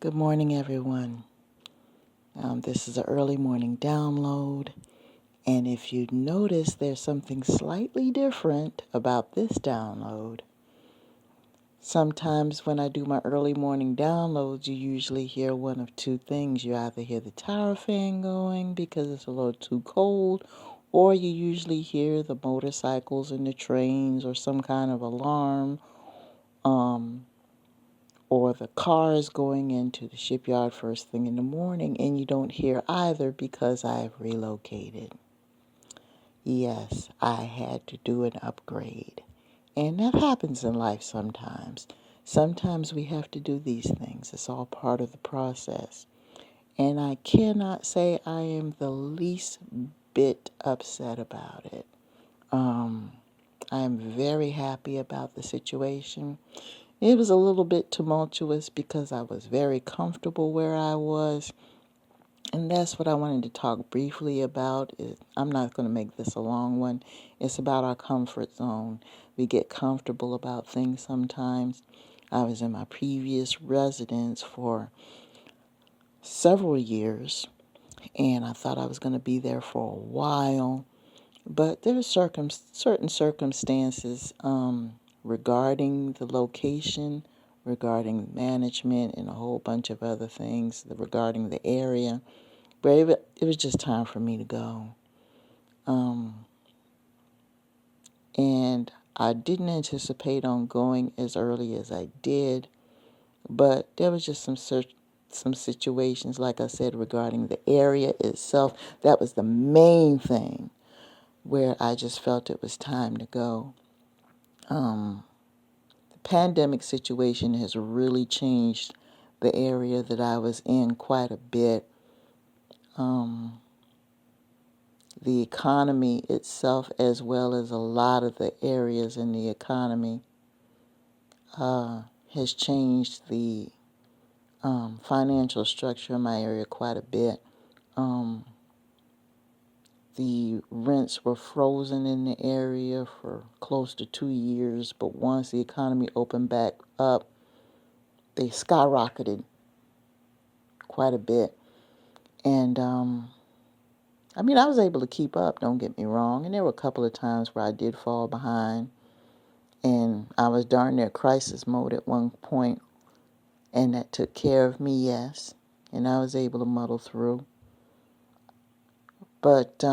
Good morning, everyone. This is an early morning download, and if you notice, there's something slightly different about this download. Sometimes when I do my early morning downloads, you usually hear one of two things. You either hear the tower fan going because it's a little too cold, or you usually hear the motorcycles and the trains or some kind of alarm, or the cars going into the shipyard first thing in the morning, and you don't hear either because I've relocated. Yes, I had to do an upgrade. And that happens in life sometimes. Sometimes we have to do these things. It's all part of the process. And I cannot say I am the least bit upset about it. I am very happy about the situation. It was a little bit tumultuous because I was very comfortable where I was. And that's what I wanted to talk briefly about. I'm not going to make this a long one. It's about our comfort zone. We get comfortable about things sometimes. I was in my previous residence for several years, and I thought I was going to be there for a while. But there are certain circumstances regarding the location, regarding management, and a whole bunch of other things regarding the area, where it was just time for me to go. And I didn't anticipate on going as early as I did, but there was just some situations, like I said, regarding the area itself. That was the main thing where I just felt it was time to go. The pandemic situation has really changed the area that I was in quite a bit. The economy itself, as well as a lot of the areas in the economy, has changed the financial structure in my area quite a bit. The rents were frozen in the area for close to 2 years, but once the economy opened back up, they skyrocketed quite a bit. And I was able to keep up, don't get me wrong, and there were a couple of times where I did fall behind, and I was darn near crisis mode at one point, and that took care of me, yes, and I was able to muddle through. But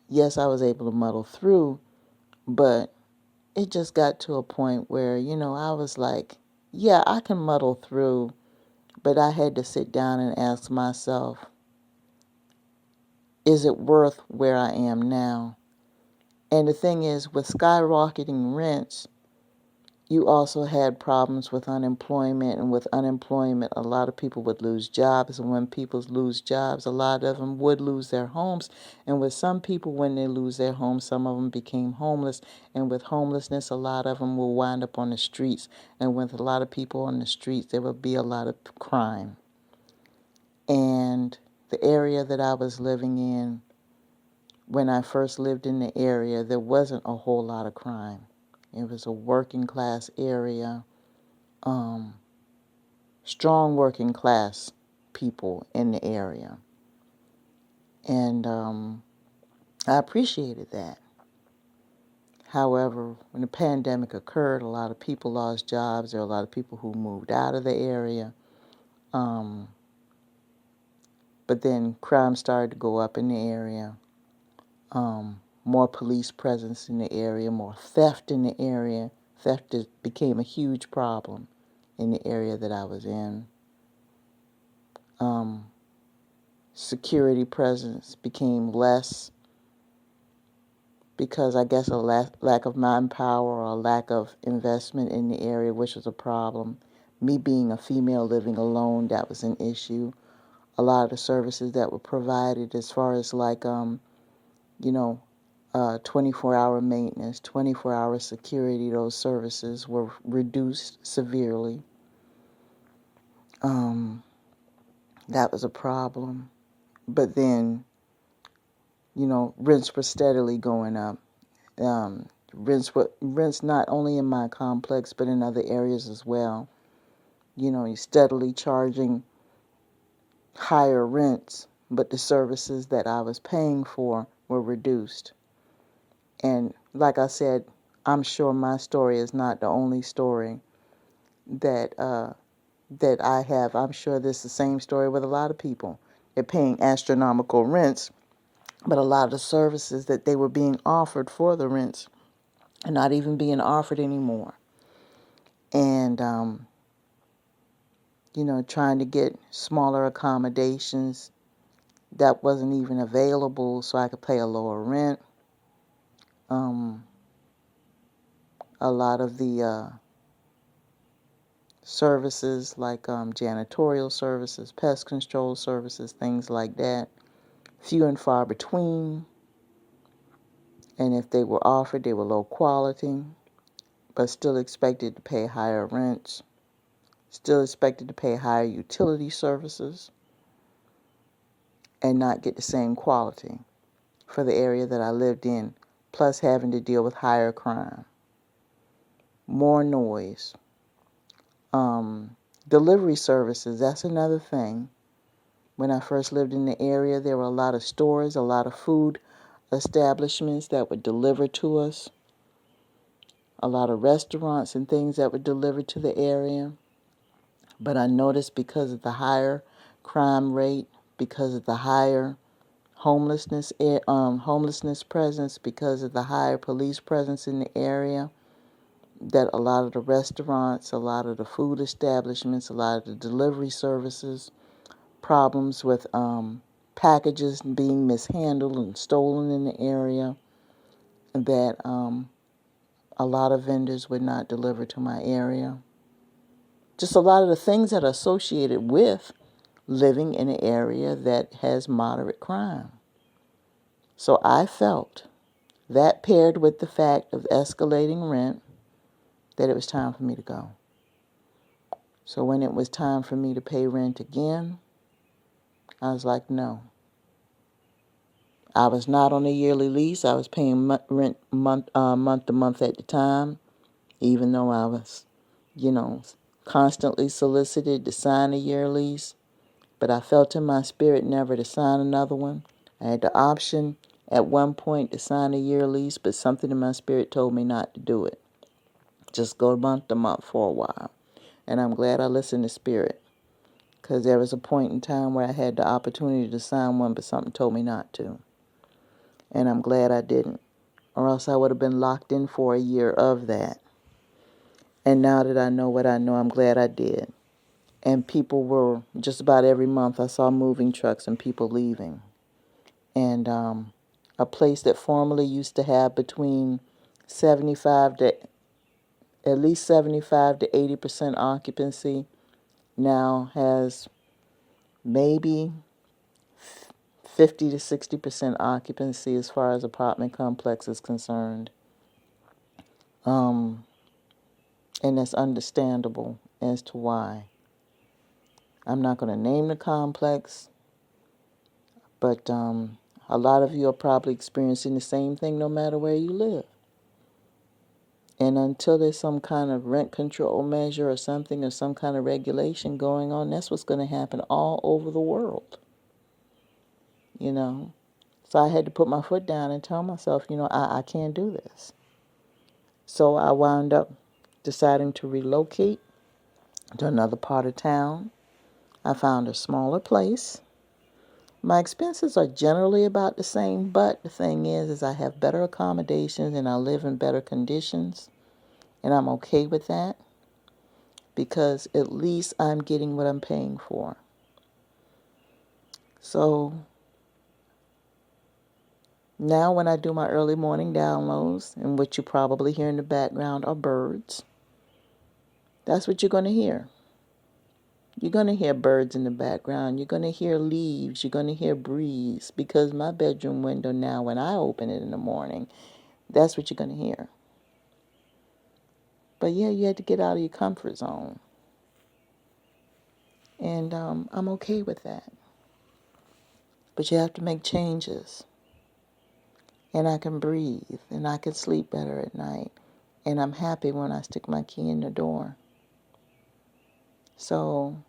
yes, I was able to muddle through, but it just got to a point where, I was like, yeah, I can muddle through, but I had to sit down and ask myself, is it worth where I am now? And the thing is, with skyrocketing rents, you also had problems with unemployment, and with unemployment, a lot of people would lose jobs, and when people lose jobs, a lot of them would lose their homes, and with some people, when they lose their homes, some of them became homeless, and with homelessness, a lot of them will wind up on the streets, and with a lot of people on the streets, there will be a lot of crime. And the area that I was living in, when I first lived in the area, there wasn't a whole lot of crime. It was a working class area, strong working class people in the area. And I appreciated that. However, when the pandemic occurred, a lot of people lost jobs. There were a lot of people who moved out of the area. But then crime started to go up in the area. More police presence in the area, more theft in the area. Theft became a huge problem in the area that I was in. Security presence became less because I guess a lack of manpower or a lack of investment in the area, which was a problem. Me being a female living alone, that was an issue. A lot of the services that were provided as far as 24-hour maintenance, 24-hour security, those services were reduced severely. That was a problem. But then, rents were steadily going up. Rents not only in my complex, but in other areas as well. You're steadily charging higher rents, but the services that I was paying for were reduced. And like I said, I'm sure my story is not the only story that that I have. I'm sure this is the same story with a lot of people. They're paying astronomical rents, but a lot of the services that they were being offered for the rents are not even being offered anymore. And trying to get smaller accommodations that wasn't even available so I could pay a lower rent. A lot of the services like janitorial services, pest control services, things like that, few and far between. And if they were offered, they were low quality, but still expected to pay higher rents, still expected to pay higher utility services, and not get the same quality for the area that I lived in, plus having to deal with higher crime, more noise. Delivery services, that's another thing. When I first lived in the area, there were a lot of stores, a lot of food establishments that would deliver to us, a lot of restaurants and things that would deliver to the area. But I noticed because of the higher crime rate, because of the higher homelessness presence, because of the higher police presence in the area, that a lot of the restaurants, a lot of the food establishments, a lot of the delivery services, problems with packages being mishandled and stolen in the area, that a lot of vendors would not deliver to my area. Just a lot of the things that are associated with living in an area that has moderate crime. So I felt that, paired with the fact of escalating rent, that it was time for me to go. So when it was time for me to pay rent again, I was like, no. I was not on a yearly lease. I was paying rent month to month at the time, even though I was, constantly solicited to sign a year lease. But I felt in my spirit never to sign another one. I had the option at one point to sign a year lease, but something in my spirit told me not to do it. Just go month to month for a while. And I'm glad I listened to spirit, because there was a point in time where I had the opportunity to sign one, but something told me not to. And I'm glad I didn't, or else I would have been locked in for a year of that. And now that I know what I know, I'm glad I did. And people were, just about every month I saw moving trucks and people leaving. And a place that formerly used to have between 75 to at least 75 to 80% occupancy now has maybe 50 to 60% occupancy as far as apartment complex is concerned. And that's understandable as to why. I'm not going to name the complex, but a lot of you are probably experiencing the same thing no matter where you live. And until there's some kind of rent control measure or something, or some kind of regulation going on, that's what's going to happen all over the world. So I had to put my foot down and tell myself, I can't do this. So I wound up deciding to relocate to another part of town. I found a smaller place. My expenses are generally about the same, but the thing is I have better accommodations and I live in better conditions, and I'm okay with that because at least I'm getting what I'm paying for. So now when I do my early morning downloads, and what you probably hear in the background are birds, that's what you're going to hear. You're going to hear birds in the background. You're going to hear leaves. You're going to hear breeze, because my bedroom window now, when I open it in the morning, that's what you're going to hear. But yeah, you had to get out of your comfort zone. And I'm okay with that. But you have to make changes. And I can breathe, and I can sleep better at night. And I'm happy when I stick my key in the door. So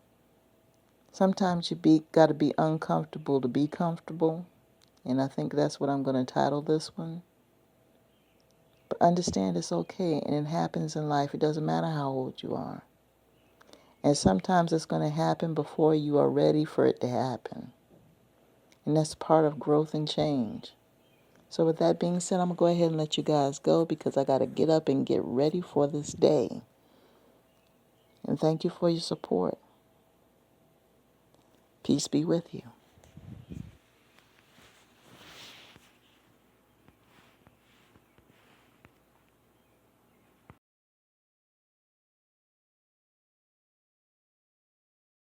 sometimes got to be uncomfortable to be comfortable. And I think that's what I'm going to title this one. But understand it's okay, and it happens in life. It doesn't matter how old you are. And sometimes it's going to happen before you are ready for it to happen. And that's part of growth and change. So with that being said, I'm going to go ahead and let you guys go because I got to get up and get ready for this day. And thank you for your support. Peace be with you.